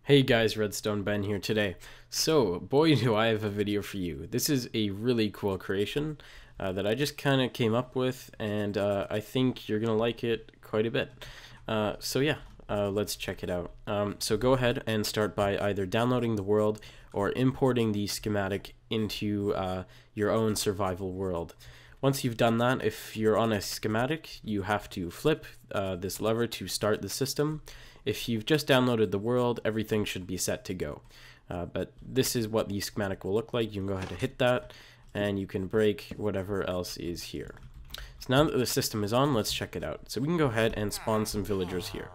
Hey guys, Redstone Ben here today. So, boy do I have a video for you. This is a really cool creation that I just kind of came up with, and I think you're going to like it quite a bit. Let's check it out. So go ahead and start by either downloading the world or importing the schematic into your own survival world. Once you've done that, if you're on a schematic, you have to flip this lever to start the system. If you've just downloaded the world, everything should be set to go. But this is what the schematic will look like. You can go ahead and hit that, and you can break whatever else is here. So now that the system is on, let's check it out. So we can go ahead and spawn some villagers here.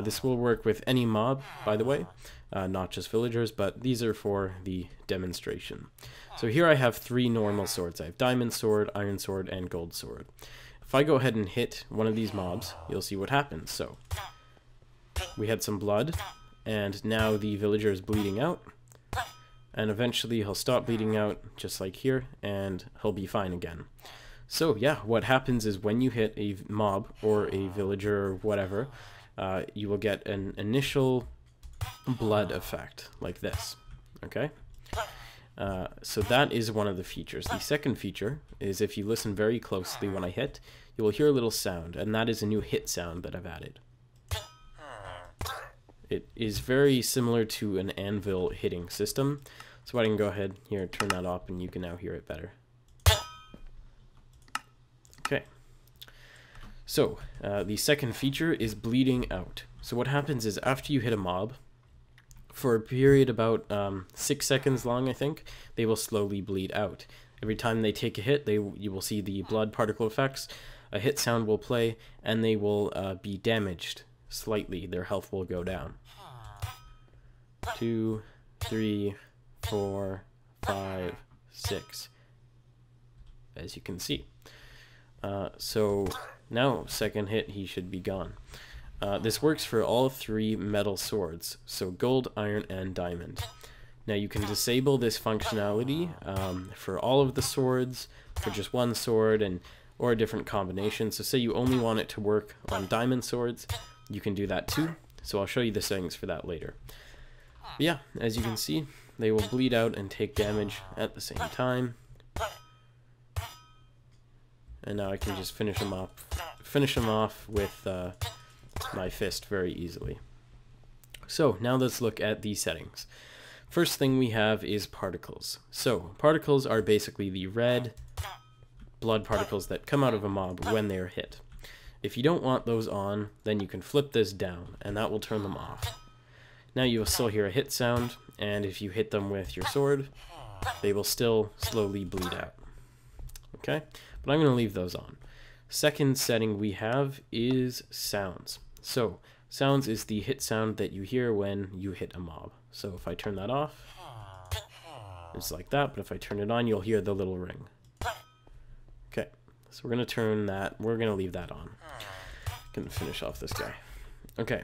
This will work with any mob, by the way, not just villagers, but these are for the demonstration. So here I have 3 normal swords. I have diamond sword, iron sword, and gold sword. If I go ahead and hit one of these mobs, you'll see what happens. So we had some blood, and now the villager is bleeding out, and eventually he'll stop bleeding out, just like here, and he'll be fine again. So yeah, what happens is when you hit a mob or a villager or whatever, you will get an initial blood effect, like this, okay? So that is one of the features. The second feature is if you listen very closely when I hit, you will hear a little sound, and that is a new hit sound that I've added. It is very similar to an anvil hitting system, so I can go ahead here, turn that off, and you can now hear it better. Okay. So, the second feature is bleeding out. So what happens is after you hit a mob, for a period about 6 seconds long, I think, they will slowly bleed out. Every time they take a hit, you will see the blood particle effects, a hit sound will play, and they will be damaged slightly. Their health will go down. 2, 3, 4, 5, 6, as you can see. So now, second hit, he should be gone. This works for all 3 metal swords, so gold, iron, and diamond. Now you can disable this functionality for all of the swords, for just one sword, or a different combination. So say you only want it to work on diamond swords, you can do that too. So I'll show you the settings for that later. But yeah, as you can see, they will bleed out and take damage at the same time. And now I can just finish them off with my fist very easily. So now let's look at the settings. First thing we have is particles. So particles are basically the red blood particles that come out of a mob when they are hit. If you don't want those on, then you can flip this down, and that will turn them off. Now you will still hear a hit sound, and if you hit them with your sword, they will still slowly bleed out. Okay? But I'm going to leave those on. Second setting we have is sounds. So, sounds is the hit sound that you hear when you hit a mob. So if I turn that off, it's like that, but if I turn it on, you'll hear the little ring. Okay. So we're going to leave that on. Gonna finish off this guy. Okay.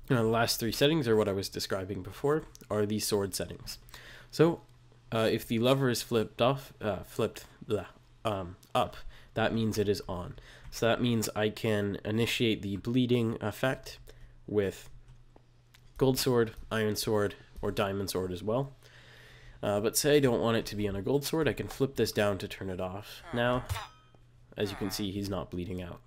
Now the last 3 settings are what I was describing before, are the sword settings. So, if the lever is flipped up, that means it is on. So that means I can initiate the bleeding effect with gold sword, iron sword, or diamond sword as well. But say I don't want it to be on a gold sword, I can flip this down to turn it off. Now, as you can see, he's not bleeding out.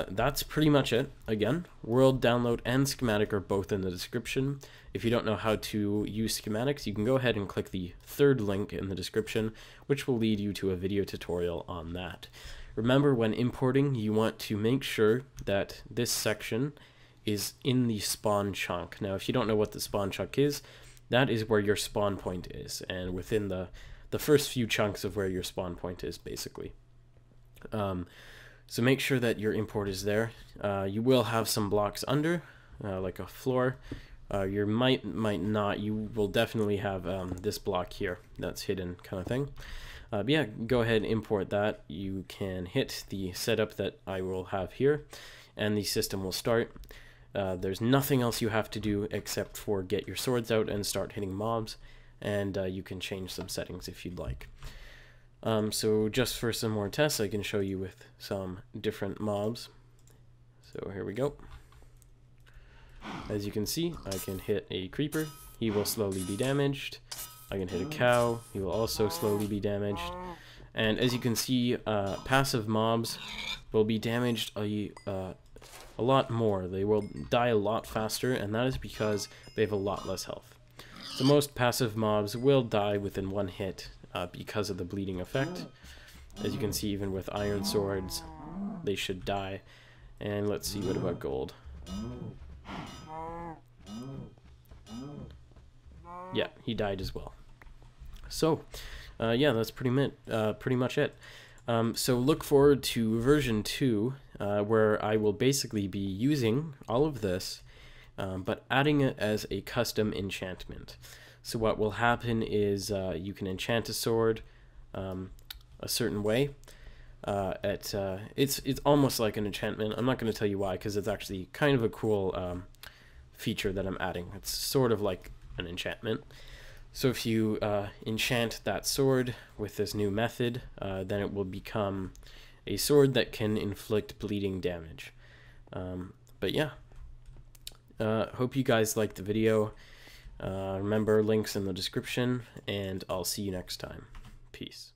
That's pretty much it. Again, world, download, and schematic are both in the description. If you don't know how to use schematics, you can go ahead and click the 3rd link in the description, which will lead you to a video tutorial on that. Remember, when importing, you want to make sure that this section is in the spawn chunk. Now, if you don't know what the spawn chunk is, that is where your spawn point is, and within the first few chunks of where your spawn point is, basically. So make sure that your import is there. You will have some blocks under, like a floor. You might not. You will definitely have this block here that's hidden, kind of thing. But yeah, go ahead and import that. You can hit the setup that I will have here, and the system will start. There's nothing else you have to do except for get your swords out and start hitting mobs, and you can change some settings if you'd like. So just for some more tests, I can show you with some different mobs. So here we go. As you can see, I can hit a creeper. He will slowly be damaged. I can hit a cow. He will also slowly be damaged. And as you can see, passive mobs will be damaged a lot more. They will die a lot faster, and that is because they have a lot less health. So most passive mobs will die within one hit because of the bleeding effect. As you can see, even with iron swords, they should die. And let's see, what about gold? Yeah, he died as well. So, yeah, that's pretty much it. So look forward to version 2, where I will basically be using all of this, but adding it as a custom enchantment. So what will happen is you can enchant a sword a certain way. It's almost like an enchantment. I'm not going to tell you why, because it's actually kind of a cool feature that I'm adding. It's sort of like an enchantment. So if you enchant that sword with this new method, then it will become a sword that can inflict bleeding damage. But yeah, hope you guys liked the video. Remember, links in the description, and I'll see you next time. Peace.